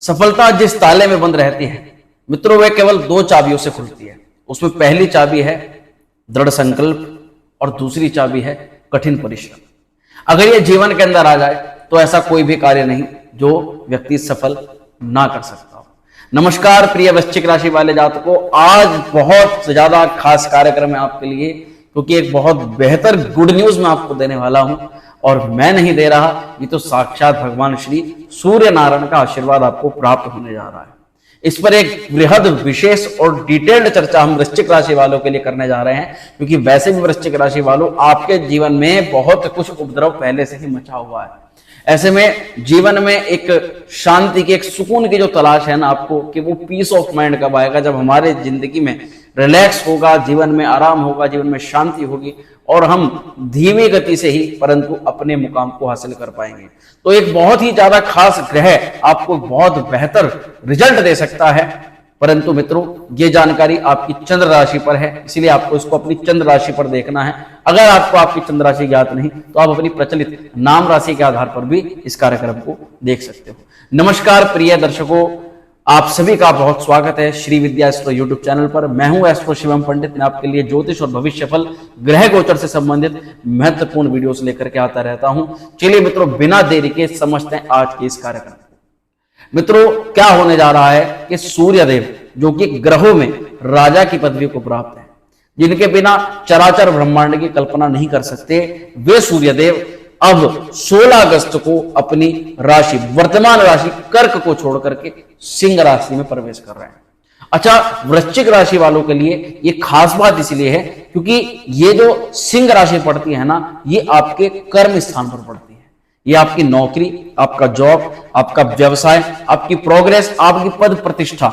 सफलता जिस ताले में बंद रहती है मित्रों, वह केवल दो चाबियों से खुलती है। उसमें पहली चाबी है दृढ़ संकल्प और दूसरी चाबी है कठिन परिश्रम। अगर ये जीवन के अंदर आ जाए तो ऐसा कोई भी कार्य नहीं जो व्यक्ति सफल ना कर सकता हो। नमस्कार प्रिय वृश्चिक राशि वाले जातकों, आज बहुत ज्यादा खास कार्यक्रम है आपके लिए, क्योंकि एक बहुत बेहतर गुड न्यूज मैं आपको देने वाला हूं। और मैं नहीं दे रहा, ये तो साक्षात भगवान श्री सूर्य नारायण का आशीर्वाद आपको प्राप्त होने जा रहा है। इस पर एक बृहद विशेष और डिटेल्ड चर्चा हम वृश्चिक राशि वालों के लिए करने जा रहे हैं, क्योंकि वैसे भी वृश्चिक राशि वालों आपके जीवन में बहुत कुछ उपद्रव पहले से ही मचा हुआ है। ऐसे में जीवन में एक शांति की, एक सुकून की जो तलाश है ना आपको, कि वो पीस ऑफ माइंड कब आएगा, जब हमारे जिंदगी में रिलैक्स होगा, जीवन में आराम होगा, जीवन में शांति होगी और हम धीमी गति से ही परंतु अपने मुकाम को हासिल कर पाएंगे। तो एक बहुत ही ज्यादा खास ग्रह आपको बहुत बेहतर रिजल्ट दे सकता है। परंतु मित्रों, ये जानकारी आपकी चंद्र राशि पर है, इसलिए आपको इसको अपनी चंद्र राशि पर देखना है। अगर आपको आपकी चंद्र राशि ज्ञात नहीं तो आप अपनी प्रचलित नाम राशि के आधार पर भी इस कार्यक्रम को देख सकते हो। नमस्कार प्रिय दर्शकों, आप सभी का बहुत स्वागत है श्री विद्या एस्ट्रो यूट्यूब चैनल पर। मैं हूं एस्ट्रो शिवम पंडित। मैं आपके लिए ज्योतिष और भविष्य फल, ग्रह गोचर से संबंधित महत्वपूर्ण वीडियोस लेकर के आता रहता हूं। चलिए मित्रों, बिना देरी के समझते हैं आज के इस कार्यक्रम को। मित्रों, क्या होने जा रहा है कि सूर्यदेव, जो कि ग्रहों में राजा की पदवी को प्राप्त है, जिनके बिना चराचर ब्रह्मांड की कल्पना नहीं कर सकते, वे सूर्यदेव अब 16 अगस्त को अपनी राशि, वर्तमान राशि कर्क को छोड़ करके सिंह राशि में प्रवेश कर रहे हैं। अच्छा, वृश्चिक राशि वालों के लिए ये खास बात इसलिए है क्योंकि ये जो सिंह राशि पड़ती है ना, ये आपके कर्म स्थान पर पड़ती है। ये आपकी नौकरी, आपका जॉब, आपका व्यवसाय, आपकी प्रोग्रेस, आपकी पद प्रतिष्ठा,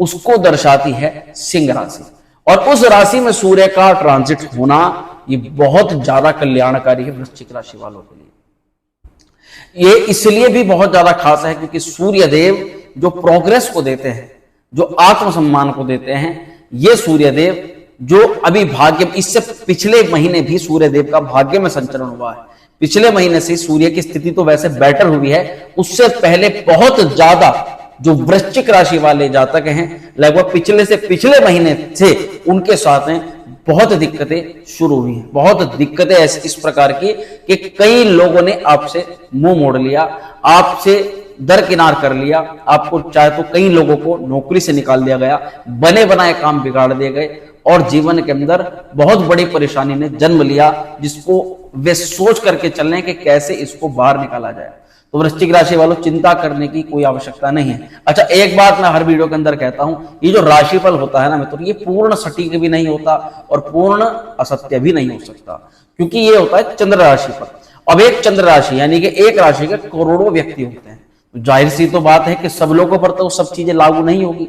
उसको दर्शाती है सिंह राशि। और उस राशि में सूर्य का ट्रांजिट होना ये बहुत ज्यादा कल्याणकारी है वृश्चिक राशि वालों के लिए। ये इसलिए भी बहुत ज्यादा खास है क्योंकि सूर्यदेव जो प्रोग्रेस को देते हैं, जो आत्मसम्मान को देते हैं, ये सूर्यदेव जो अभी भाग्य, इससे पिछले महीने भी सूर्यदेव का भाग्य में संचरण हुआ है। पिछले महीने से सूर्य की स्थिति तो वैसे बेटर हुई है, उससे पहले बहुत ज्यादा जो वृश्चिक राशि वाले जातक हैं, लगभग पिछले से पिछले महीने से उनके साथ में बहुत दिक्कतें शुरू हुई हैं। बहुत दिक्कतें इस प्रकार की कि कई लोगों ने आपसे मुंह मोड़ लिया, आपसे दरकिनार कर लिया, आपको चाहे तो कई लोगों को नौकरी से निकाल दिया गया, बने बनाए काम बिगाड़ दिए गए और जीवन के अंदर बहुत बड़ी परेशानी ने जन्म लिया, जिसको वे सोच करके चल रहे हैं कि कैसे इसको बाहर निकाला जाए। तो वृश्चिक राशि वालों, चिंता करने की कोई आवश्यकता नहीं है। अच्छा, एक बात मैं हर वीडियो के अंदर कहता हूं, ये जो राशिफल होता है ना मित्रों, ये पूर्ण सटीक भी नहीं होता और पूर्ण असत्य भी नहीं हो सकता, क्योंकि ये होता है चंद्र राशि पर। अब एक चंद्र राशि यानी कि एक राशि के करोड़ों व्यक्ति होते हैं, तो जाहिर सी तो बात है कि सब लोगों पर तो सब चीजें लागू नहीं होगी।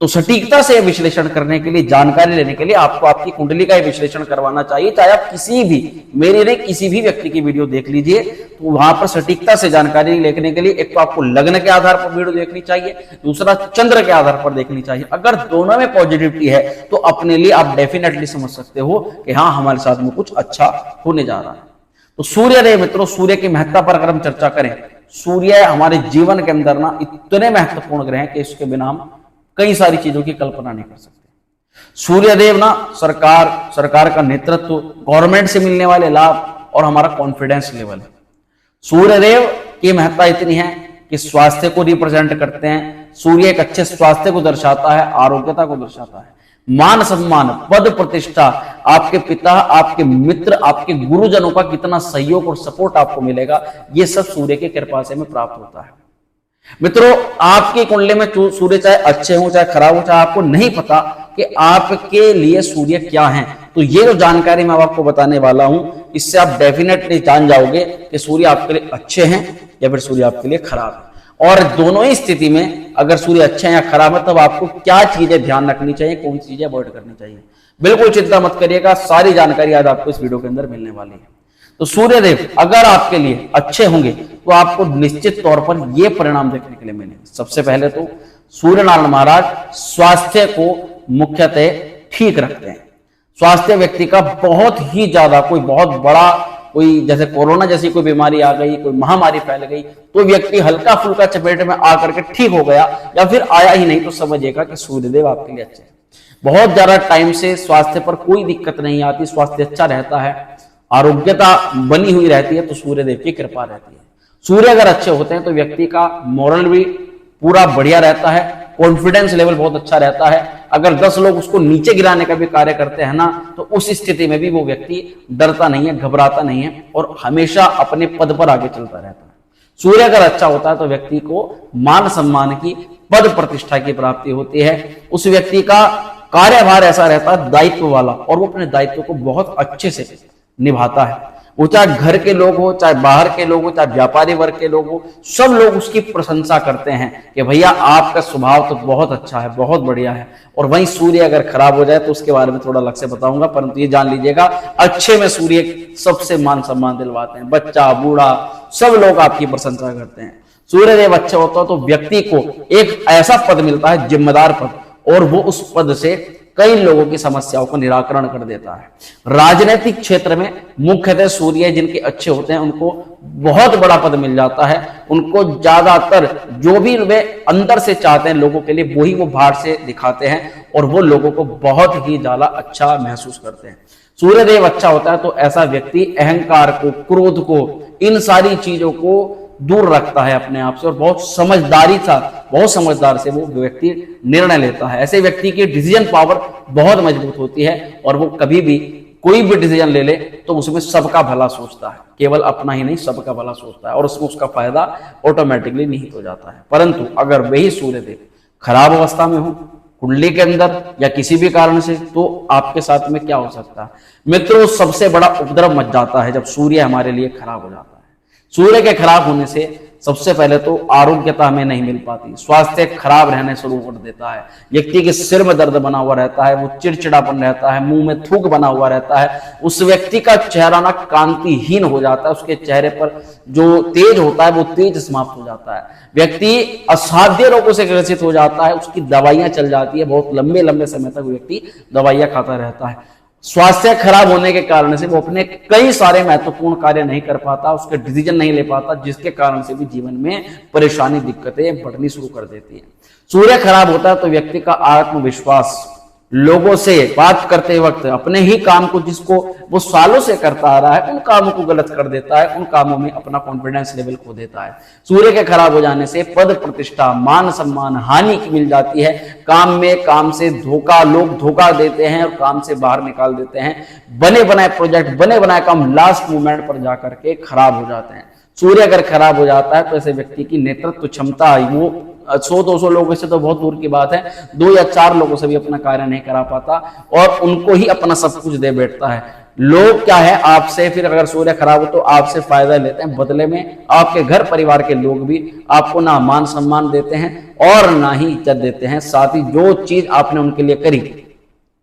तो सटीकता से विश्लेषण करने के लिए, जानकारी लेने के लिए आपको आपकी कुंडली का विश्लेषण करवाना चाहिए। चाहे आप किसी भी, मेरे नहीं, किसी भी व्यक्ति की वीडियो देख लीजिए, तो वहां पर सटीकता से जानकारी लेने के लिए एक तो आपको लग्न के आधार पर वीडियो देखनी चाहिए, दूसरा चंद्र के आधार पर देखनी चाहिए। अगर दोनों में पॉजिटिविटी है तो अपने लिए आप डेफिनेटली समझ सकते हो कि हाँ, हमारे साथ में कुछ अच्छा होने जा रहा है। तो सूर्यदेव मित्रों, सूर्य की महत्ता पर अगर हम चर्चा करें, सूर्य हमारे जीवन के अंदर ना इतने महत्वपूर्ण ग्रह हैं कि इसके बिना हम कई सारी चीजों की कल्पना नहीं कर सकते। सूर्यदेव ना सरकार का नेतृत्व, गवर्नमेंट से मिलने वाले लाभ और हमारा कॉन्फिडेंस लेवल है। सूर्यदेव की महत्ता इतनी है कि स्वास्थ्य को रिप्रेजेंट करते हैं। सूर्य एक अच्छे स्वास्थ्य को दर्शाता है, आरोग्यता को दर्शाता है, मान सम्मान, पद प्रतिष्ठा, आपके पिता, आपके मित्र, आपके गुरुजनों का कितना सहयोग और सपोर्ट आपको मिलेगा, ये सब सूर्य की कृपा से में प्राप्त होता है। मित्रों, आपकी कुंडली में सूर्य चाहे अच्छे हो चाहे खराब हो, चाहे आपको नहीं पता कि आपके लिए सूर्य क्या है, तो ये जो जानकारी मैं आपको बताने वाला हूं, इससे आप डेफिनेटली जान जाओगे कि सूर्य आपके लिए अच्छे हैं या फिर सूर्य आपके लिए खराब है। और दोनों ही स्थिति में अगर सूर्य अच्छे हैं या खराब है, तब आपको क्या चीजें ध्यान रखनी चाहिए, कौन सी चीजें अवॉइड करनी चाहिए। बिल्कुल चिंता मत करिएगा, सारी जानकारी आज आपको इस वीडियो के अंदर मिलने वाली है। तो सूर्यदेव अगर आपके लिए अच्छे होंगे तो आपको निश्चित तौर पर यह परिणाम देखने के लिए मिलेंगे। सबसे पहले तो सूर्य नारायण महाराज स्वास्थ्य को मुख्यतः ठीक रखते हैं। स्वास्थ्य व्यक्ति का बहुत ही ज्यादा, कोई बहुत बड़ा कोई जैसे कोरोना जैसी कोई बीमारी आ गई, कोई महामारी फैल गई, तो व्यक्ति हल्का फुल्का चपेट में आकर के ठीक हो गया या फिर आया ही नहीं, तो समझिएगा कि सूर्यदेव आपके लिए अच्छे हैं। बहुत ज्यादा टाइम से स्वास्थ्य पर कोई दिक्कत नहीं आती, स्वास्थ्य अच्छा रहता है, आरोग्यता बनी हुई रहती है, तो सूर्यदेव की कृपा रहती है। सूर्य अगर अच्छे होते हैं तो व्यक्ति का मोरल भी पूरा बढ़िया रहता है, कॉन्फिडेंस लेवल बहुत अच्छा रहता है। अगर 10 लोग उसको नीचे गिराने का भी कार्य करते हैं ना, तो उस स्थिति में भी वो व्यक्ति डरता नहीं है, घबराता नहीं है और हमेशा अपने पद पर आगे चलता रहता है। सूर्य अगर अच्छा होता है तो व्यक्ति को मान सम्मान की, पद प्रतिष्ठा की प्राप्ति होती है। उस व्यक्ति का कार्यभार ऐसा रहता है दायित्व वाला, और वो अपने दायित्व को बहुत अच्छे से निभाता है। वो चाहे घर के लोग हो, चाहे बाहर के लोग हो, चाहे व्यापारी वर्ग के लोग हो, सब लोग उसकी प्रशंसा करते हैं कि भैया आपका स्वभाव तो बहुत अच्छा है, बहुत बढ़िया है। और वहीं सूर्य अगर खराब हो जाए तो उसके बारे में थोड़ा अलग से बताऊंगा, परंतु ये जान लीजिएगा अच्छे में सूर्य सबसे मान सम्मान दिलवाते हैं। बच्चा बूढ़ा सब लोग आपकी प्रशंसा करते हैं। सूर्यदेव अच्छा होता है तो व्यक्ति को एक ऐसा पद मिलता है, जिम्मेदार पद, और वो उस पद से कई लोगों की समस्याओं का निराकरण कर देता है। राजनीतिक क्षेत्र में मुख्यतः सूर्य जिनके अच्छे होते हैं उनको बहुत बड़ा पद मिल जाता है। उनको ज्यादातर जो भी वे अंदर से चाहते हैं लोगों के लिए, वही वो बाहर से दिखाते हैं और वो लोगों को बहुत ही ज्यादा अच्छा महसूस करते हैं। सूर्यदेव अच्छा होता है तो ऐसा व्यक्ति अहंकार को, क्रोध को, इन सारी चीजों को दूर रखता है अपने आप से, और बहुत समझदार से वो व्यक्ति निर्णय लेता है। ऐसे व्यक्ति की डिसीजन पावर बहुत मजबूत होती है और वो कभी भी कोई भी डिसीजन ले ले तो उसमें सबका भला सोचता है, केवल अपना ही नहीं सबका भला सोचता है, और उसमें उसका फायदा ऑटोमेटिकली निहित हो जाता है। परंतु अगर वही सूर्यदेव खराब अवस्था में हो कुंडली के अंदर या किसी भी कारण से, तो आपके साथ में क्या हो सकता है मित्रों? सबसे बड़ा उपद्रव मच जाता है जब सूर्य हमारे लिए खराब हो जाता है। सूर्य के खराब होने से सबसे पहले तो आरोग्यता हमें नहीं मिल पाती, स्वास्थ्य खराब रहने शुरू कर देता है, व्यक्ति के सिर में दर्द बना हुआ रहता है, वो चिड़चिड़ापन रहता है, मुंह में थूक बना हुआ रहता है, उस व्यक्ति का चेहरा ना कांतिहीन हो जाता है, उसके चेहरे पर जो तेज होता है वो तेज समाप्त हो जाता है, व्यक्ति असाध्य रोगों से ग्रसित हो जाता है, उसकी दवाइयां चल जाती है, बहुत लंबे लंबे समय तक व्यक्ति दवाइयां खाता रहता है। स्वास्थ्य खराब होने के कारण से वो अपने कई सारे महत्वपूर्ण कार्य नहीं कर पाता, उसके डिसीजन नहीं ले पाता, जिसके कारण से भी जीवन में परेशानी, दिक्कतें बढ़नी शुरू कर देती है। सूर्य खराब होता है तो व्यक्ति का आत्मविश्वास, लोगों से बात करते वक्त अपने ही काम को जिसको वो सालों से करता आ रहा है उन कामों को गलत कर देता है, उन कामों में अपना कॉन्फिडेंस लेवल खो देता है। सूर्य के खराब हो जाने से पद प्रतिष्ठा, मान सम्मान, हानि मिल जाती है। काम से धोखा, लोग धोखा देते हैं और काम से बाहर निकाल देते हैं। बने बनाए प्रोजेक्ट, बने बनाए काम लास्ट मोमेंट पर जाकर के खराब हो जाते हैं। सूर्य अगर खराब हो जाता है तो ऐसे व्यक्ति की नेतृत्व क्षमता, वो 100-200 लोगों से तो बहुत दूर की बात है, 2 या 4 लोगों से भी अपना कार्य नहीं करा पाता और उनको ही अपना सब कुछ दे बैठता है। लोग क्या है आपसे, फिर अगर सूर्य खराब हो तो आपसे फायदा लेते हैं, बदले में आपके घर परिवार के लोग भी आपको ना मान सम्मान देते हैं और ना ही इज्जत देते हैं। साथ ही जो चीज आपने उनके लिए करी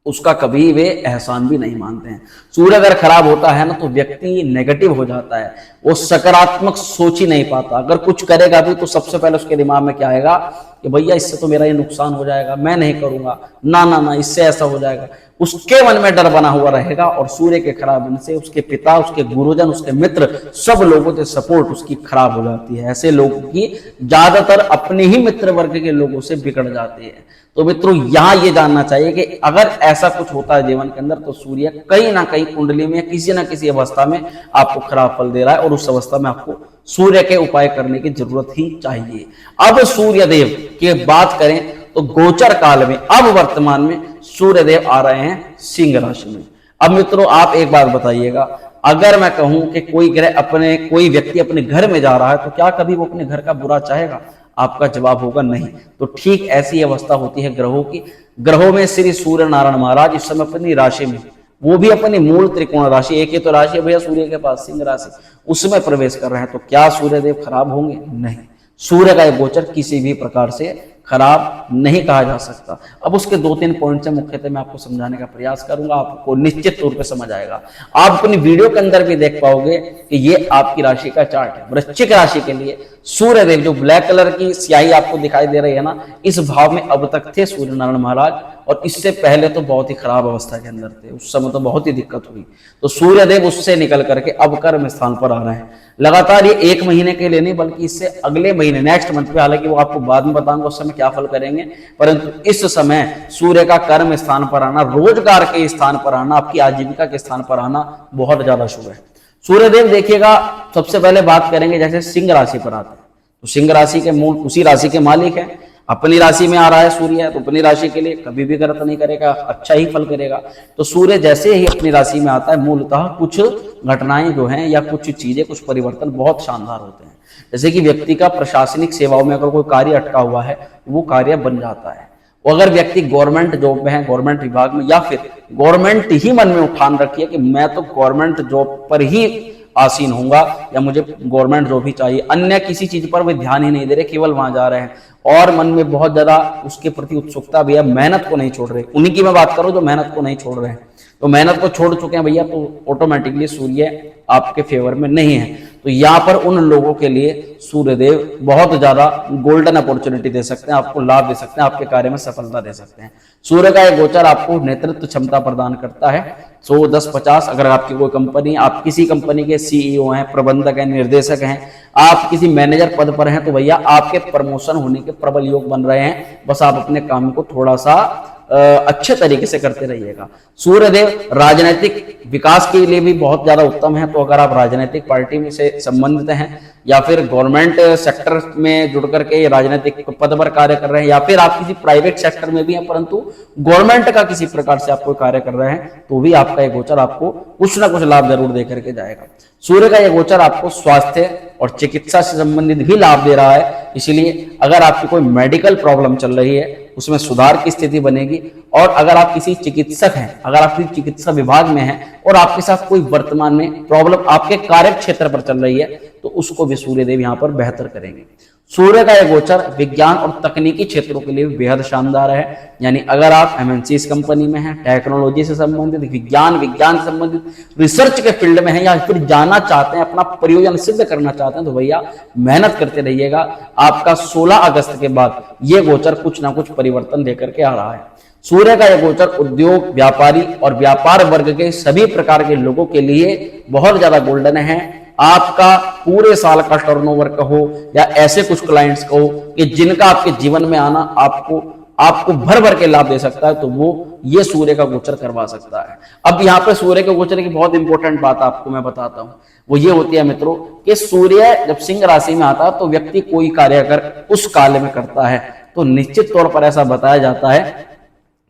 उसका कभी वे एहसान भी नहीं मानते हैं। सूर्य अगर खराब होता है ना तो व्यक्ति नेगेटिव हो जाता है, वो सकारात्मक सोच ही नहीं पाता। अगर कुछ करेगा भी तो सबसे पहले उसके दिमाग में क्या आएगा कि भैया इससे तो मेरा ये नुकसान हो जाएगा, मैं नहीं करूंगा, ना ना ना इससे ऐसा हो जाएगा। उसके मन में डर बना हुआ रहेगा और सूर्य के खराब होने से उसके पिता, उसके गुरुजन, उसके मित्र, सब लोगों से सपोर्ट उसकी खराब हो जाती है। ऐसे लोगों की ज्यादातर अपने ही मित्र वर्ग के लोगों से बिगड़ जाती है। तो मित्रों यहाँ ये जानना चाहिए कि अगर ऐसा कुछ होता है जीवन के अंदर तो सूर्य कहीं ना कहीं कुंडली में किसी ना किसी अवस्था में आपको खराब फल दे रहा है और उस अवस्था में आपको सूर्य के उपाय करने की जरूरत ही चाहिए। अब सूर्यदेव की बात करें तो गोचर काल में अब वर्तमान में सूर्यदेव आ रहे हैं सिंह राशि में। अब मित्रों आप एक बात बताइएगा, अगर मैं कहूं कि कोई व्यक्ति अपने घर में जा रहा है तो क्या कभी वो अपने घर का बुरा चाहेगा? आपका जवाब होगा नहीं। तो ठीक ऐसी अवस्था होती है ग्रहों की। ग्रहों में श्री सूर्य नारायण महाराज इस समय अपनी राशि में, वो भी अपनी मूल त्रिकोण राशि, एक ही तो राशि है भैया सूर्य के पास, सिंह राशि, उसमें प्रवेश कर रहे हैं। तो क्या सूर्यदेव खराब होंगे? नहीं, सूर्य का गोचर किसी भी प्रकार से खराब नहीं कहा जा सकता। अब उसके 2-3 पॉइंट से मुख्यतः मैं आपको समझाने का प्रयास करूंगा, आपको निश्चित तौर पे समझ आएगा। आप अपनी वीडियो के अंदर भी देख पाओगे कि ये आपकी राशि का चार्ट है। वृश्चिक राशि के लिए सूर्यदेव, जो ब्लैक कलर की स्याही आपको दिखाई दे रही है ना, इस भाव में अब तक थे सूर्य नारायण महाराज, और इससे पहले तो बहुत ही खराब अवस्था के अंदर थे, उस समय तो बहुत ही दिक्कत हुई। तो सूर्यदेव उससे निकल करके अब कर्म स्थान पर आ रहे हैं। लगातार ये 1 महीने के लिए नहीं, बल्कि इससे अगले महीने, नेक्स्ट मंथ पे, हालांकि वो आपको बाद में बताऊंगा उस समय क्या फल करेंगे, परंतु इस समय सूर्य का कर्म स्थान पर आना, रोजगार के स्थान पर आना, आपकी आजीविका के स्थान पर आना बहुत ज्यादा शुभ है। सूर्यदेव देखिएगा, सबसे पहले बात करेंगे जैसे सिंह राशि पर आते हैं, तो सिंह राशि के मूल उसी राशि के मालिक हैं। अपनी राशि में आ रहा है सूर्य, तो अपनी राशि के लिए कभी भी गलत नहीं करेगा, अच्छा ही फल करेगा। तो सूर्य जैसे ही अपनी राशि में आता है, मूलतः कुछ घटनाएं जो हैं या कुछ चीजें, कुछ परिवर्तन बहुत शानदार होते हैं। जैसे कि व्यक्ति का प्रशासनिक सेवाओं में अगर कोई कार्य अटका हुआ है, वो कार्य बन जाता है। अगर व्यक्ति गवर्नमेंट जॉब में है, गवर्नमेंट विभाग में, या फिर गवर्नमेंट ही मन में उठान रखी है कि मैं तो गवर्नमेंट जॉब पर ही आसीन होऊंगा या मुझे गवर्नमेंट जॉब ही चाहिए, अन्य किसी चीज पर वे ध्यान ही नहीं दे रहे, केवल वहां जा रहे हैं, और मन में बहुत ज्यादा उसके प्रति उत्सुकता भी है, मेहनत को नहीं छोड़ रहे। उन्हीं की मैं बात करूं जो मेहनत को नहीं छोड़ रहे हैं। तो मेहनत को छोड़ चुके हैं भैया, तो ऑटोमेटिकली सूर्य आपके फेवर में नहीं है। तो यहाँ पर उन लोगों के लिए सूर्यदेव बहुत ज्यादा गोल्डन अपॉर्चुनिटी दे सकते हैं, आपको लाभ दे सकते हैं, आपके कार्य में सफलता दे सकते हैं। सूर्य का एक गोचर आपको नेतृत्व क्षमता प्रदान करता है। 100, 10, 50, अगर आपकी कोई कंपनी, आप किसी कंपनी के सीईओ हैं, प्रबंधक हैं, निर्देशक हैं, आप किसी मैनेजर पद पर हैं, तो भैया आपके प्रमोशन होने के प्रबल योग बन रहे हैं। बस आप अपने काम को थोड़ा सा अच्छे तरीके से करते रहिएगा। सूर्यदेव राजनीतिक विकास के लिए भी बहुत ज्यादा उत्तम है। तो अगर आप राजनीतिक पार्टी में से संबंधित हैं, या फिर गवर्नमेंट सेक्टर में जुड़ करके राजनीतिक पद पर कार्य कर रहे हैं, या फिर आप किसी प्राइवेट सेक्टर में भी हैं परंतु गवर्नमेंट का किसी प्रकार से आप कोई कार्य कर रहे हैं, तो भी आपका ये गोचर आपको कुछ ना कुछ लाभ जरूर दे करके जाएगा। सूर्य का ये गोचर आपको स्वास्थ्य और चिकित्सा से संबंधित भी लाभ दे रहा है। इसलिए अगर आपकी कोई मेडिकल प्रॉब्लम चल रही है, उसमें सुधार की स्थिति बनेगी। और अगर आप किसी चिकित्सक हैं, अगर आप किसी चिकित्सा विभाग में हैं और आपके साथ कोई वर्तमान में प्रॉब्लम आपके कार्य क्षेत्र पर चल रही है, तो उसको भी सूर्यदेव यहाँ पर बेहतर करेंगे। सूर्य का यह गोचर विज्ञान और तकनीकी क्षेत्रों के लिए बेहद शानदार है। यानी अगर आप एमएनसीज कंपनी में हैं, टेक्नोलॉजी से संबंधित, विज्ञान से संबंधित रिसर्च के फील्ड में हैं, या फिर जाना चाहते हैं, अपना प्रयोजन सिद्ध करना चाहते हैं, तो भैया मेहनत करते रहिएगा। आपका 16 अगस्त के बाद ये गोचर कुछ ना कुछ परिवर्तन लेकर के आ रहा है। सूर्य का यह गोचर उद्योग, व्यापारी और व्यापार वर्ग के सभी प्रकार के लोगों के लिए बहुत ज्यादा गोल्डन है। आपका पूरे साल का टर्नओवर कहो या ऐसे कुछ क्लाइंट्स कहो कि जिनका आपके जीवन में आना आपको भर भर के लाभ दे सकता है, तो वो ये सूर्य का गोचर करवा सकता है। अब यहाँ पे सूर्य के गोचर की बहुत इंपॉर्टेंट बात आपको मैं बताता हूँ, वो ये होती है मित्रों कि सूर्य जब सिंह राशि में आता है तो व्यक्ति कोई कार्य अगर उस काल में करता है, तो निश्चित तौर पर ऐसा बताया जाता है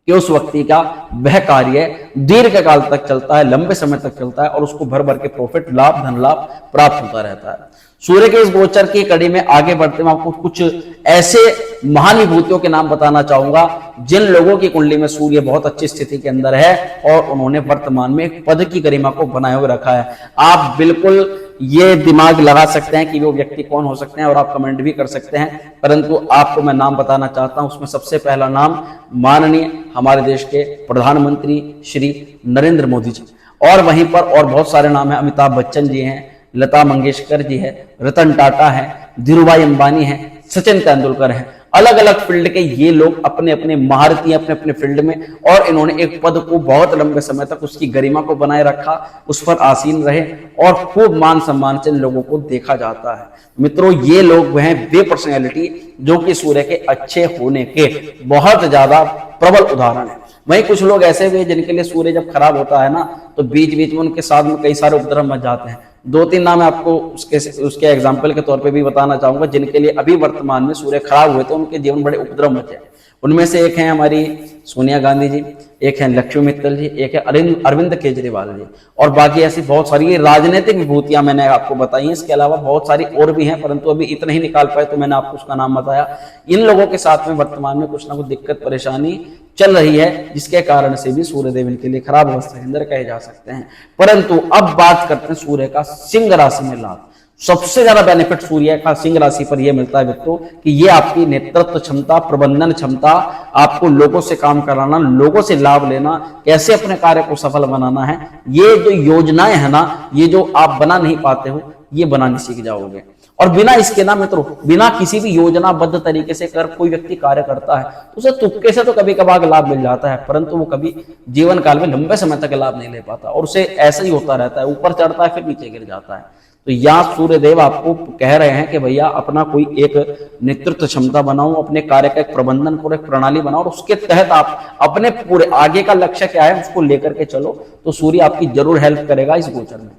कि उस व्यक्ति का वह कार्य दीर्घ काल तक चलता है, लंबे समय तक चलता है, और उसको भर भर के प्रॉफिट, लाभ, धन लाभ प्राप्त होता रहता है। सूर्य के इस गोचर की कड़ी में आगे बढ़ते मैं आपको कुछ ऐसे महानुभूतियों के नाम बताना चाहूंगा जिन लोगों की कुंडली में सूर्य बहुत अच्छी स्थिति के अंदर है और उन्होंने वर्तमान में एक पद की गरिमा को बनाए हुए रखा है। आप बिल्कुल ये दिमाग लगा सकते हैं कि वो व्यक्ति कौन हो सकते हैं, और आप कमेंट भी कर सकते हैं, परंतु आपको मैं नाम बताना चाहता हूं। उसमें सबसे पहला नाम माननीय हमारे देश के प्रधानमंत्री श्री नरेंद्र मोदी जी, और वहीं पर और बहुत सारे नाम हैं। अमिताभ बच्चन जी हैं, लता मंगेशकर जी है, रतन टाटा है, धीरूभाई अंबानी है, सचिन तेंदुलकर है। अलग अलग फील्ड के ये लोग अपने अपने महारथी अपने अपने फील्ड में, और इन्होंने एक पद को बहुत लंबे समय तक उसकी गरिमा को बनाए रखा, उस पर आसीन रहे, और खूब मान सम्मान से लोगों को देखा जाता है। मित्रों, ये लोग हैं वे पर्सनैलिटी जो कि सूर्य के अच्छे होने के बहुत ज्यादा प्रबल उदाहरण है। वहीं कुछ लोग ऐसे भी हैं जिनके लिए सूर्य जब खराब होता है ना, तो बीच बीच में उनके साथ में कई सारे उपद्रव मच जाते हैं। 2-3 नाम मैं आपको उसके एग्जाम्पल के तौर पे भी बताना चाहूंगा जिनके लिए अभी वर्तमान में सूर्य खराब हुए थे, उनके जीवन बड़े उपद्रव मचे। उनमें से एक है हमारी सोनिया गांधी जी, एक है लक्ष्मी मित्तल जी, एक है अरविंद केजरीवाल जी, और बाकी ऐसी बहुत सारी राजनीतिक विभूतियां मैंने आपको बताई हैं। इसके अलावा बहुत सारी और भी हैं, परंतु अभी इतना ही निकाल पाए तो मैंने आपको उसका नाम बताया। इन लोगों के साथ में वर्तमान में कुछ ना कुछ दिक्कत परेशानी चल रही है, जिसके कारण से भी सूर्यदेव इनके लिए खराब अवस्था के अंदर कहे जा सकते हैं। परंतु अब बात करते हैं सूर्य का सिंह राशि में लाभ। सबसे ज्यादा बेनिफिट सूर्य का सिंह राशि पर यह मिलता है मित्रों कि ये आपकी नेतृत्व क्षमता, प्रबंधन क्षमता, आपको लोगों से काम कराना, लोगों से लाभ लेना, कैसे अपने कार्य को सफल बनाना है, ये जो योजनाएं है ना, ये जो आप बना नहीं पाते हो, ये बनाने सीख जाओगे। और बिना इसके ना मित्रों, बिना किसी भी योजनाबद्ध तरीके से कर कोई व्यक्ति कार्य करता है तो उसे तुक्के से तो कभी कभार लाभ मिल जाता है, परंतु वो कभी जीवन काल में लंबे समय तक लाभ नहीं ले पाता और उसे ऐसा ही होता रहता है, ऊपर चढ़ता है फिर नीचे गिर जाता है। तो यहाँ सूर्यदेव आपको कह रहे हैं कि भैया अपना कोई एक नेतृत्व क्षमता बनाओ, अपने कार्य का एक प्रबंधन करो, एक प्रणाली बनाओ और उसके तहत आप अपने पूरे आगे का लक्ष्य क्या है उसको लेकर के चलो, तो सूर्य आपकी जरूर हेल्प करेगा इस गोचर में।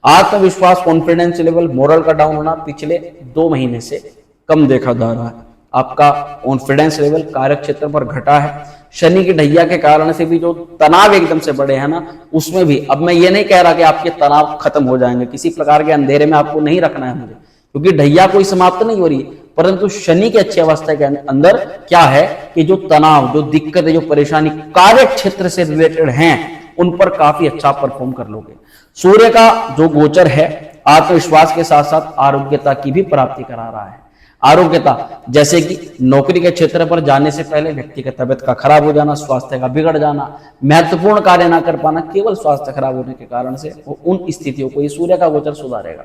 आत्मविश्वास, कॉन्फिडेंस लेवल, मोरल का डाउन होना पिछले 2 महीने से कम देखा जा रहा है। आपका कॉन्फिडेंस लेवल कार्य क्षेत्र पर घटा है। शनि की ढैया के कारण से भी जो तनाव एकदम से बढ़े हैं ना, उसमें भी अब मैं ये नहीं कह रहा कि आपके तनाव खत्म हो जाएंगे, किसी प्रकार के अंधेरे में आपको नहीं रखना है मुझे, क्योंकि ढैया कोई समाप्त नहीं हो रही, परंतु शनि की अच्छी अवस्था के अंदर क्या है कि जो तनाव, जो दिक्कतें, जो परेशानी कार्य क्षेत्र से रिलेटेड हैं उन पर काफी अच्छा परफॉर्म कर लोगे। सूर्य का जो गोचर है आत्मविश्वास के साथ साथ आरोग्यता की भी प्राप्ति करा रहा है। आरोग्यता जैसे कि नौकरी के क्षेत्र पर जाने से पहले व्यक्ति की तबियत का खराब हो जाना, स्वास्थ्य का बिगड़ जाना, महत्वपूर्ण कार्य ना कर पाना केवल स्वास्थ्य खराब होने के कारण से, उन स्थितियों को ये सूर्य का गोचर सुधारेगा।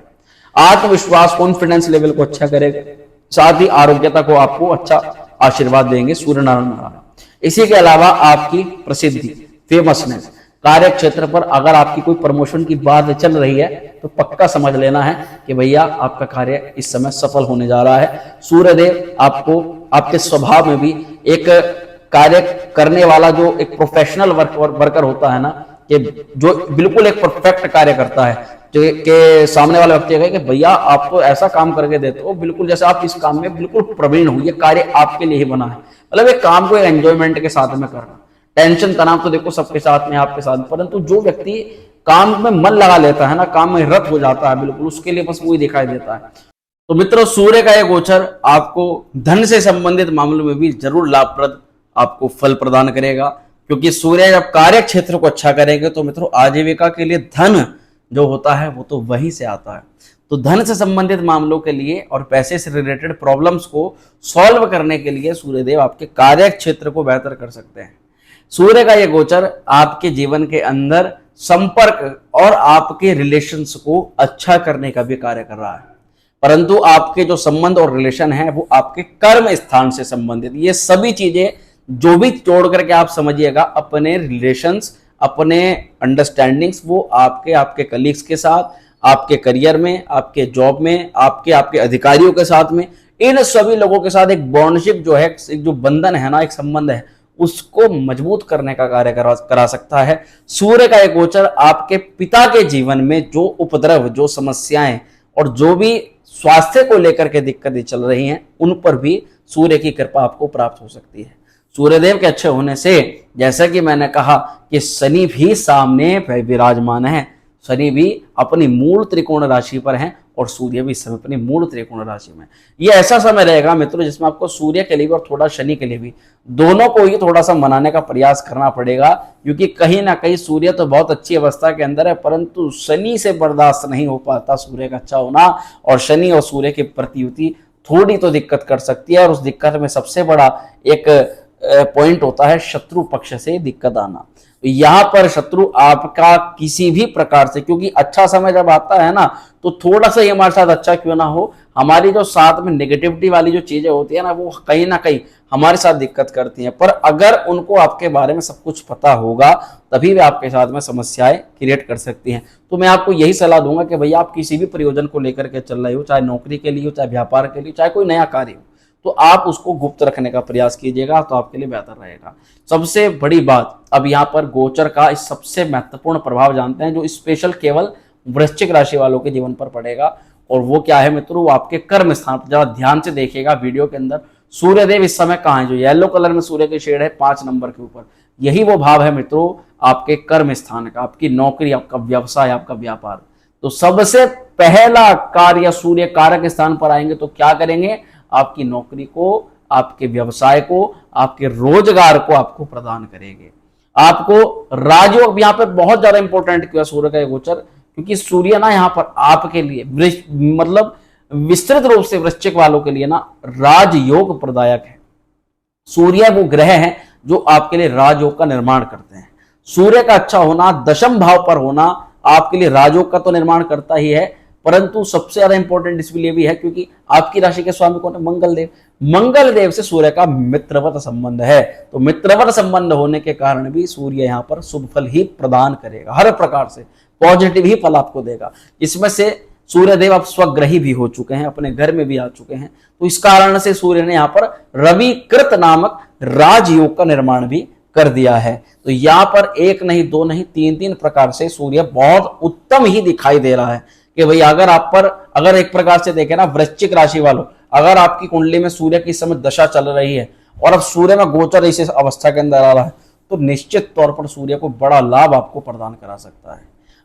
आत्मविश्वास, कॉन्फिडेंस लेवल को अच्छा करेगा, साथ ही आरोग्यता को आपको अच्छा आशीर्वाद देंगे सूर्य नारायण। इसी के अलावा आपकी प्रसिद्धि, फेमसनेस, कार्य क्षेत्र पर अगर आपकी कोई प्रमोशन की बात चल रही है तो पक्का समझ लेना है कि भैया आपका कार्य इस समय सफल होने जा रहा है। सूर्यदेव आपको आपके स्वभाव में भी एक कार्य करने वाला जो एक प्रोफेशनल वर्कर होता है ना, कि जो बिल्कुल एक परफेक्ट कार्य करता है, के सामने वाला व्यक्ति कहे कि भैया आप तो ऐसा काम करके देते हो बिल्कुल जैसे आप इस काम में बिल्कुल प्रवीण हो, ये कार्य आपके लिए ही बना है। मतलब एक काम को एंजॉयमेंट के साथ में करना। टेंशन तनाव तो देखो सबके साथ में, आपके साथ, परंतु जो व्यक्ति काम में मन लगा लेता है ना, काम में रत हो जाता है बिल्कुल, उसके लिए बस वही दिखाई देता है। तो मित्रों, सूर्य का यह गोचर आपको धन से संबंधित मामलों में भी जरूर लाभप्रद आपको फल प्रदान करेगा, क्योंकि सूर्य जब कार्य क्षेत्र को अच्छा करेंगे तो मित्रों आजीविका के लिए धन जो होता है वो तो वहीं से आता है। तो धन से संबंधित मामलों के लिए और पैसे से रिलेटेड प्रॉब्लम्स को सॉल्व करने के लिए सूर्यदेव आपके कार्य क्षेत्र को बेहतर कर सकते हैं। सूर्य का यह गोचर आपके जीवन के अंदर संपर्क और आपके रिलेशंस को अच्छा करने का भी कार्य कर रहा है, परंतु आपके जो संबंध और रिलेशन है वो आपके कर्म स्थान से संबंधित, ये सभी चीजें जो भी जोड़ करके आप समझिएगा, अपने रिलेशंस, अपने अंडरस्टैंडिंग्स, वो आपके कलीग्स के साथ, आपके करियर में, आपके जॉब में, आपके अधिकारियों के साथ में, इन सभी लोगों के साथ एक बॉन्डशिप जो है, एक जो बंधन है ना, एक संबंध है, उसको मजबूत करने का कार्य करा सकता है। सूर्य का एक गोचर आपके पिता के जीवन में जो उपद्रव, जो समस्याएं और जो भी स्वास्थ्य को लेकर के दिक्कतें चल रही हैं, उन पर भी सूर्य की कृपा आपको प्राप्त हो सकती है। सूर्यदेव के अच्छे होने से, जैसा कि मैंने कहा कि शनि भी सामने विराजमान है, शनि भी अपनी मूल त्रिकोण राशि पर है और सूर्य भी इस समय अपनी मूल त्रिकोण राशि में। ये ऐसा समय रहेगा मित्रों जिसमें आपको सूर्य के लिए भी और थोड़ा शनि के लिए भी, दोनों को ही थोड़ा सा मनाने का प्रयास करना पड़ेगा, क्योंकि कहीं ना कहीं सूर्य तो बहुत अच्छी अवस्था के अंदर है, परंतु शनि से बर्दाश्त नहीं हो पाता सूर्य का अच्छा होना, और शनि और सूर्य की प्रतियुति थोड़ी तो दिक्कत कर सकती है। और उस दिक्कत में सबसे बड़ा एक पॉइंट होता है शत्रु पक्ष से दिक्कत आना। यहां पर शत्रु आपका किसी भी प्रकार से, क्योंकि अच्छा समय जब आता है ना, तो थोड़ा सा ही हमारे साथ अच्छा क्यों ना हो, हमारी जो साथ में नेगेटिविटी वाली जो चीजें होती है ना, वो कहीं ना कहीं हमारे साथ दिक्कत करती हैं। पर अगर उनको आपके बारे में सब कुछ पता होगा तभी वे आपके साथ में समस्याएं क्रिएट कर सकती हैं। तो मैं आपको यही सलाह दूंगा कि भैया आप किसी भी प्रयोजन को लेकर के चल रहे हो, चाहे नौकरी के लिए हो, चाहे व्यापार के लिए, चाहे कोई नया कार्य हो, तो आप उसको गुप्त रखने का प्रयास कीजिएगा, तो आपके लिए बेहतर रहेगा। सबसे बड़ी बात, अब यहाँ पर गोचर का इस सबसे महत्वपूर्ण प्रभाव जानते हैं जो स्पेशल केवल वृश्चिक राशि वालों के जीवन पर पड़ेगा, और वो क्या है मित्रों, वो आपके कर्म स्थान पर। जरा ध्यान से देखिएगा वीडियो के अंदर, सूर्यदेव इस समय कहाँ है, जो येलो कलर में सूर्य की शेड है 5 नंबर के ऊपर, यही वो भाव है मित्रों आपके कर्म स्थान का, आपकी नौकरी, आपका व्यवसाय, आपका व्यापार। तो सबसे पहला कार्य सूर्य कारक स्थान पर आएंगे तो क्या करेंगे, आपकी नौकरी को, आपके व्यवसाय को, आपके रोजगार को आपको प्रदान करेंगे। आपको राजयोग, यहाँ पे बहुत ज्यादा इंपॉर्टेंट क्यों है सूर्य का गोचर, क्योंकि सूर्य ना यहाँ पर आपके लिए मतलब विस्तृत रूप से वृश्चिक वालों के लिए ना राजयोग प्रदायक है। सूर्य वो ग्रह है जो आपके लिए राजयोग का निर्माण करते हैं। सूर्य का अच्छा होना, दशम भाव पर होना आपके लिए राजयोग का तो निर्माण करता ही है, परंतु सबसे ज्यादा इंपॉर्टेंट इसके लिए भी है क्योंकि आपकी राशि के स्वामी कौन है? मंगल देव। मंगल देव से सूर्य का मित्रवत संबंध है, तो मित्रवत संबंध होने के कारण भी सूर्य यहाँ पर शुभ फल ही प्रदान करेगा, हर प्रकार से पॉजिटिव ही फल आपको देगा। इसमें से सूर्य देव अब स्वग्रही भी हो चुके हैं, अपने घर में भी आ चुके हैं, तो इस कारण से सूर्य ने यहाँ पर रवि कृत नामक राजयोग का निर्माण भी कर दिया है। तो यहाँ पर एक नहीं, दो नहीं, तीन तीन प्रकार से सूर्य बहुत उत्तम ही दिखाई दे रहा है कि भाई अगर एक प्रकार से देखें ना वृश्चिक राशि वालों, अगर आपकी कुंडली में सूर्य की इस समय दशा चल रही है और अब सूर्य में गोचर इस अवस्था के अंदर आ रहा है, तो निश्चित तौर पर सूर्य को बड़ा लाभ आपको प्रदान करा सकता है।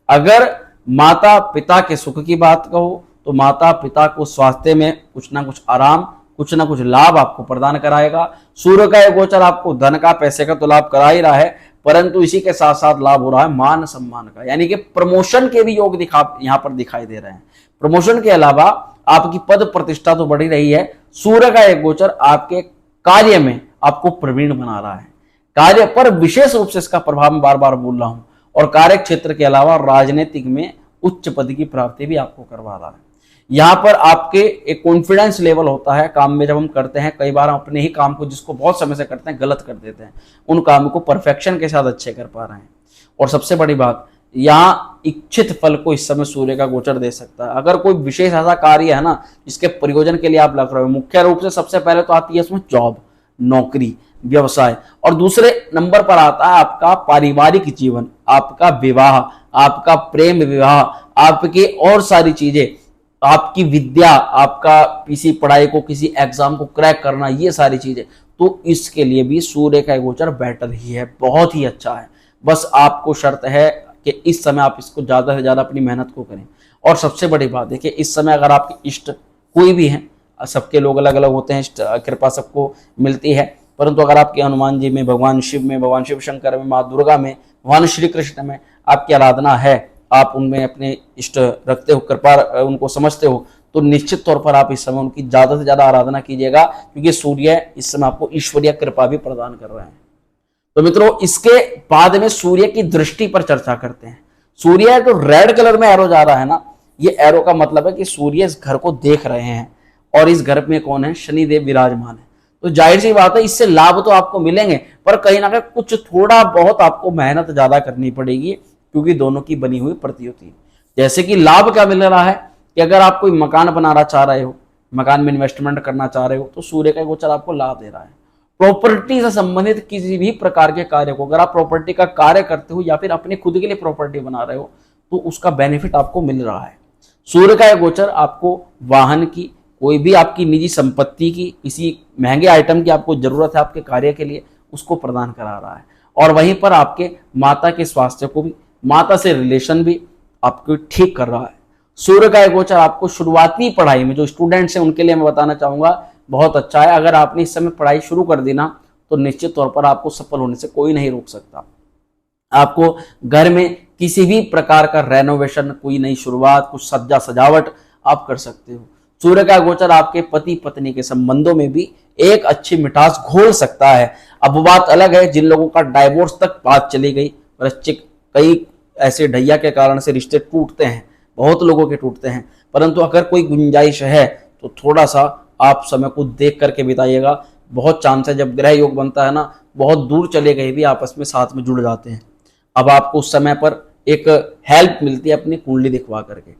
अगर माता पिता के सुख की बात कहो तो माता पिता को स्वास्थ्य में कुछ ना कुछ आराम, कुछ ना कुछ लाभ आपको प्रदान कराएगा। सूर्य का यह गोचर आपको धन का, पैसे का तो लाभ करा ही रहा है, परंतु इसी के साथ साथ लाभ हो रहा है मान सम्मान का, यानी कि प्रमोशन के भी योग यहाँ पर दिखाई दे रहे हैं। प्रमोशन के अलावा आपकी पद प्रतिष्ठा तो बढ़ी रही है। सूर्य का एक गोचर आपके कार्य में आपको प्रवीण बना रहा है, कार्य पर विशेष रूप से इसका प्रभाव मैं बार बार बोल रहा हूं, और कार्य क्षेत्र के अलावा राजनीतिक में उच्च पद की प्राप्ति भी आपको करवा रहा है। यहाँ पर आपके एक कॉन्फिडेंस लेवल होता है काम में, जब हम करते हैं कई बार हम अपने ही काम को जिसको बहुत समय से करते हैं गलत कर देते हैं, उन काम को परफेक्शन के साथ अच्छे कर पा रहे हैं। और सबसे बड़ी बात, यहाँ इच्छित फल को इस समय सूर्य का गोचर दे सकता है। अगर कोई विशेष ऐसा कार्य है ना जिसके प्रयोजन के लिए आप लग रहे हो, मुख्य रूप से सबसे पहले तो आती है इसमें जॉब, नौकरी, व्यवसाय, और दूसरे नंबर पर आता है आपका पारिवारिक जीवन, आपका विवाह, आपका प्रेम विवाह, आपकी और सारी चीजें, आपकी विद्या, आपका किसी पढ़ाई को, किसी एग्जाम को क्रैक करना, ये सारी चीजें। तो इसके लिए भी सूर्य का गोचर बेटर ही है, बहुत ही अच्छा है। बस आपको शर्त है कि इस समय आप इसको ज्यादा से ज्यादा अपनी मेहनत को करें। और सबसे बड़ी बात देखिए, इस समय अगर आपके इष्ट कोई भी हैं, सबके लोग अलग अलग होते हैं, इष्ट कृपा सबको मिलती है, परंतु अगर आपके हनुमान जी में, भगवान शिव में, भगवान शिव शंकर में, माँ दुर्गा में, भगवान श्री कृष्ण में आपकी आराधना है, आप उनमें अपने इष्ट रखते हो, कृपा उनको समझते हो, तो निश्चित तौर पर आप इस समय उनकी ज्यादा से ज्यादा आराधना कीजिएगा, क्योंकि सूर्य इस समय आपको ईश्वरीय कृपा भी प्रदान कर रहे हैं। तो मित्रों, इसके बाद में सूर्य की दृष्टि पर चर्चा करते हैं। सूर्य जो रेड कलर में एरो जा रहा है ना, ये एरो का मतलब है कि सूर्य इस घर को देख रहे हैं, और इस घर में कौन है? शनिदेव विराजमान है। तो जाहिर सी बात है, इससे लाभ तो आपको मिलेंगे, पर कहीं ना कहीं कुछ थोड़ा बहुत आपको मेहनत ज्यादा करनी पड़ेगी, क्योंकि दोनों की बनी हुई प्रतियोगी है। जैसे कि लाभ क्या मिल रहा है कि अगर आप कोई मकान बनाना चाह रहे हो, मकान में इन्वेस्टमेंट करना चाह रहे हो, तो सूर्य का गोचर आपको लाभ दे रहा है। प्रॉपर्टी से संबंधित किसी भी प्रकार के कार्य को, अगर आप प्रॉपर्टी का कार्य करते हो या फिर अपने खुद के लिए प्रॉपर्टी बना रहे हो, तो उसका बेनिफिट आपको मिल रहा है। सूर्य का गोचर आपको वाहन की, कोई भी आपकी निजी संपत्ति की, किसी महंगे आइटम की आपको जरूरत है आपके कार्य के लिए, उसको प्रदान करा रहा है। और वहीं पर आपके माता के स्वास्थ्य को भी, माता से रिलेशन भी आपको ठीक कर रहा है। सूर्य का गोचर आपको शुरुआती पढ़ाई में, जो स्टूडेंट्स हैं उनके लिए मैं बताना चाहूंगा, बहुत अच्छा है। अगर आपने इस समय पढ़ाई शुरू कर दी ना, तो निश्चित तौर पर आपको सफल होने से कोई नहीं रोक सकता। आपको घर में किसी भी प्रकार का रेनोवेशन, कोई नई शुरुआत, कुछ सज्जा सजावट आप कर सकते हो। सूर्य का गोचर आपके पति पत्नी के संबंधों में भी एक अच्छी मिठास घोल सकता है। अब बात अलग है जिन लोगों का डाइवोर्स तक बात चली गई, वृश्चिक, कई ऐसे ढैया के कारण से रिश्ते टूटते हैं, बहुत लोगों के टूटते हैं, परंतु अगर कोई गुंजाइश है तो थोड़ा सा आप समय को देख करके बिताइएगा। बहुत चांस है, जब ग्रह योग बनता है ना, बहुत दूर चले गए भी आपस में साथ में जुड़ जाते हैं। अब आपको उस समय पर एक हेल्प मिलती है अपनी कुंडली दिखवा करके।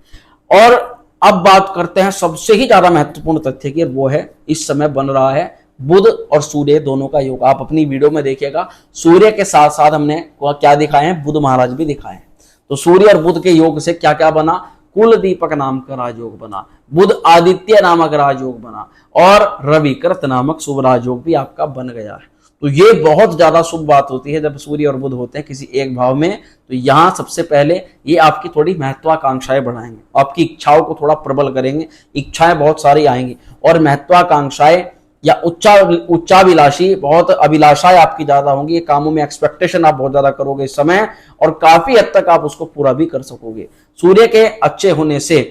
और अब बात करते हैं सबसे ही ज्यादा महत्वपूर्ण तथ्य की, वो है इस समय बन रहा है बुध और सूर्य दोनों का योग। आप अपनी वीडियो में देखिएगा, सूर्य के साथ साथ हमने क्या दिखाए हैं? बुध महाराज भी दिखाए हैं। तो सूर्य और बुध के योग से क्या क्या बना? कुल दीपक नाम का राजयोग बना, बुध आदित्य नामक राजयोग बना, और रवि कृत नामक शुभ राजयोग भी आपका बन गया है। तो ये बहुत ज्यादा शुभ बात होती है जब सूर्य और बुध होते हैं किसी एक भाव में। तो यहाँ सबसे पहले ये आपकी थोड़ी महत्वाकांक्षाएं बढ़ाएंगे, आपकी इच्छाओं को थोड़ा प्रबल करेंगे, इच्छाएं बहुत सारी आएंगी, और महत्वाकांक्षाएं या उच्चाभिलाषी, बहुत अभिलाषाएं आपकी ज्यादा होंगी, ये कामों में एक्सपेक्टेशन आप बहुत ज्यादा करोगे इस समय, और काफी हद तक आप उसको पूरा भी कर सकोगे। सूर्य के अच्छे होने से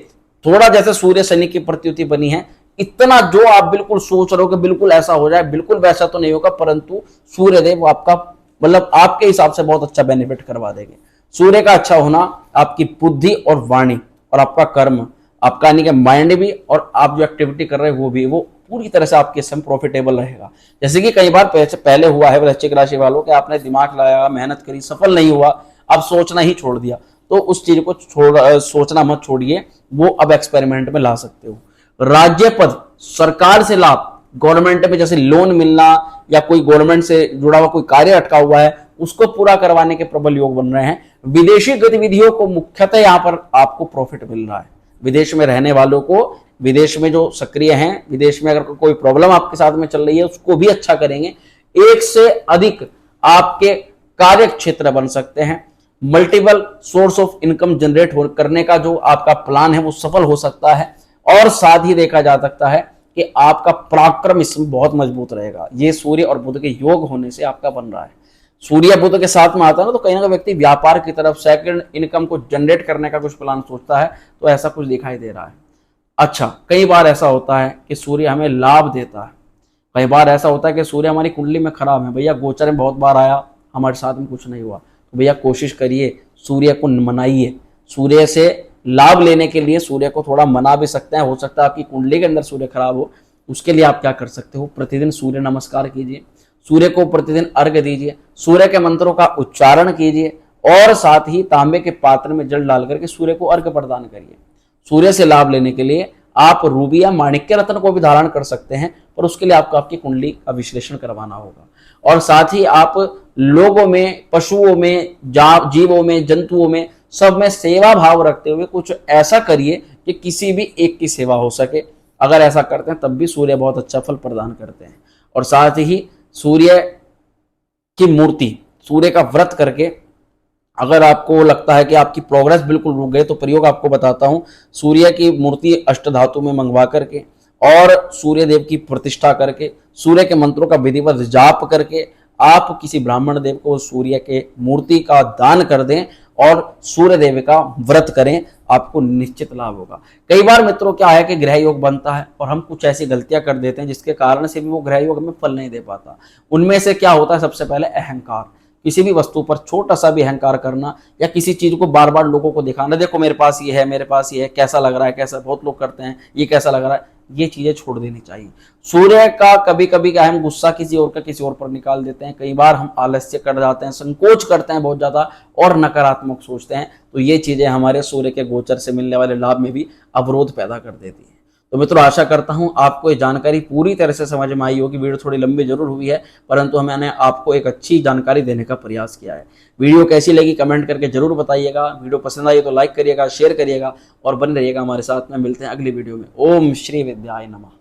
थोड़ा जैसे सूर्य शनि की प्रत्युति बनी है, इतना जो आप बिल्कुल सोच रहे हो कि बिल्कुल ऐसा हो जाए, बिल्कुल वैसा तो नहीं होगा, परंतु सूर्यदेव आपका मतलब आपके हिसाब से बहुत अच्छा बेनिफिट करवा देंगे। सूर्य का अच्छा होना आपकी बुद्धि और वाणी और आपका कर्म, आपका यानी कि माइंड भी और आप जो एक्टिविटी कर रहे हैं वो भी, वो पूरी तरह से आपके समय प्रॉफिटेबल रहेगा। जैसे कि कई बार पहले हुआ है वृश्चिक राशि वालों के, आपने दिमाग लगाया, मेहनत करी, सफल नहीं हुआ, अब सोचना ही छोड़ दिया, तो उस चीज को सोचना मत छोड़िए, वो अब एक्सपेरिमेंट में ला सकते हो। राज्य पद, सरकार से लाभ, गवर्नमेंट में जैसे लोन मिलना या कोई गवर्नमेंट से जुड़ा हुआ कोई कार्य अटका हुआ है उसको पूरा करवाने के प्रबल योग बन रहे हैं। विदेशी गतिविधियों को मुख्यतः यहां पर आपको प्रॉफिट मिल रहा है। विदेश में रहने वालों को, विदेश में जो सक्रिय हैं, विदेश में अगर कोई प्रॉब्लम आपके साथ में चल रही है उसको भी अच्छा करेंगे। एक से अधिक आपके कार्य क्षेत्र बन सकते हैं। Multiple source of income generate करने का जो आपका प्लान है वो सफल हो सकता है। और साथ ही देखा जा सकता है कि आपका पराक्रम इसमें बहुत मजबूत रहेगा। ये सूर्य और बुध के योग होने से आपका बन रहा है। सूर्य बुध के साथ में आता है ना, तो कहीं ना कहीं व्यक्ति व्यापार की तरफ, सेकंड इनकम को जनरेट करने का कुछ प्लान सोचता है, तो ऐसा कुछ दिखाई दे रहा है। अच्छा, कई बार ऐसा होता है कि सूर्य हमें लाभ देता है, कई बार ऐसा होता है कि सूर्य हमारी कुंडली में खराब है, भैया गोचर में बहुत बार आया, हमारे साथ में कुछ नहीं हुआ, तो भैया कोशिश करिए, सूर्य को मनाइए। सूर्य से लाभ लेने के लिए सूर्य को थोड़ा मना भी सकते हैं। हो सकता है आपकी कुंडली के अंदर सूर्य खराब हो, उसके लिए आप क्या कर सकते हो, प्रतिदिन सूर्य नमस्कार कीजिए, सूर्य को प्रतिदिन अर्घ्य दीजिए, सूर्य के मंत्रों का उच्चारण कीजिए, और साथ ही तांबे के पात्र में जल डाल करके सूर्य को अर्घ्य प्रदान करिए। सूर्य से लाभ लेने के लिए आप रूबी या माणिक्य रत्न को भी धारण कर सकते हैं, पर उसके लिए आपको आपकी कुंडली का विश्लेषण करवाना होगा। और साथ ही आप लोगों में, पशुओं में, जीवों में, जंतुओं में, सब में सेवा भाव रखते हुए कुछ ऐसा करिए कि किसी भी एक की सेवा हो सके। अगर ऐसा करते हैं तब भी सूर्य बहुत अच्छा फल प्रदान करते हैं। और साथ ही सूर्य की मूर्ति, सूर्य का व्रत करके, अगर आपको लगता है कि आपकी प्रोग्रेस बिल्कुल रुक गई, तो प्रयोग आपको बताता हूं। सूर्य की मूर्ति अष्टधातु में मंगवा करके और सूर्य देव की प्रतिष्ठा करके, सूर्य के मंत्रों का विधिवत जाप करके आप किसी ब्राह्मण देव को सूर्य के मूर्ति का दान कर दें और सूर्य देव का व्रत करें, आपको निश्चित लाभ होगा। कई बार मित्रों क्या है कि ग्रह योग बनता है और हम कुछ ऐसी गलतियां कर देते हैं जिसके कारण से भी वो ग्रह योग हमें फल नहीं दे पाता। उनमें से क्या होता है, सबसे पहले अहंकार, किसी भी वस्तु पर छोटा सा भी अहंकार करना, या किसी चीज को बार बार लोगों को दिखाना, देखो मेरे पास ये है, मेरे पास ये है, कैसा लग रहा है, कैसा, बहुत लोग करते हैं, ये कैसा लग रहा है, ये चीजें छोड़ देनी चाहिए। सूर्य का कभी कभी क्या, हम गुस्सा किसी और का किसी और पर निकाल देते हैं, कई बार हम आलस्य कर जाते हैं, संकोच करते हैं बहुत ज्यादा और नकारात्मक सोचते हैं, तो ये चीजें हमारे सूर्य के गोचर से मिलने वाले लाभ में भी अवरोध पैदा कर देती है। तो मित्रों, आशा करता हूं आपको ये जानकारी पूरी तरह से समझ में आई होगी। वीडियो थोड़ी लंबी जरूर हुई है, परंतु मैंने आपको एक अच्छी जानकारी देने का प्रयास किया है। वीडियो कैसी लगी कमेंट करके जरूर बताइएगा। वीडियो पसंद आई तो लाइक करिएगा, शेयर करिएगा और बने रहिएगा हमारे साथ में। मिलते हैं अगली वीडियो में। ओम श्री विद्याय नमः।